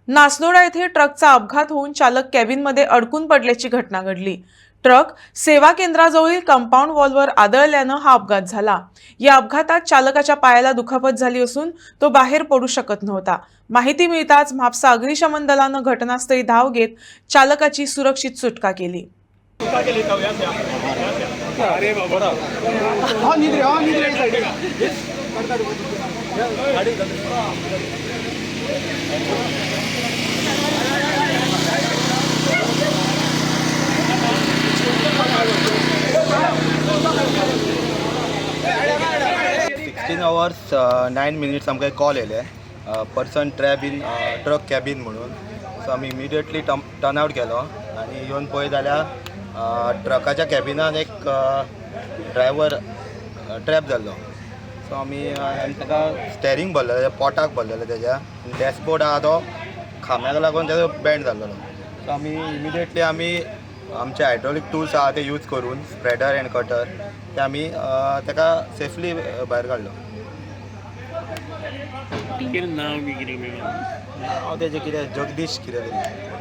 नासनोडा येथे ट्रकचा अपघात होऊन चालक कॅबिनमध्ये अडकून पडल्याची घटना घडली। ट्रक सेवा केंद्राजवळील कंपाऊंड वॉलवर आदळल्यानं हा अपघात झाला। या अपघातात चालकाच्या पायाला दुखापत झाली असून तो बाहेर पडू शकत नव्हता। माहिती मिळताच म्हापसा अग्निशमन दलानं घटनास्थळी धाव घेत चालकाची सुरक्षित सुटका केली। अरे बाबा hours 9 minutes आमकां कॉल येयले person trap in truck cabin म्हणून। सो आमी इमिडिएटली टर्न आउट केलो आनी येवन पळय जाल्यार ट्रकाच्या कॅबिनान एक ड्रायव्हर ट्रॅप जाल्लो। सो आमी ताका स्टेरींग भरलेलें, पोटाक भरलेलें तेज्या, डॅशबोर्ड आहा तो खांब्याक लागून तेजो बँड जाल्लो। सो आमी इमिडिएटली आमचे हायड्रॉलीक टूल्स आहा ते यूज करून स्प्रेडर एंड कटर ते आमी ताका सेफली भायर काडलो। नांव बी कितें हांव तेजें कितें जगदीश कितें तरी।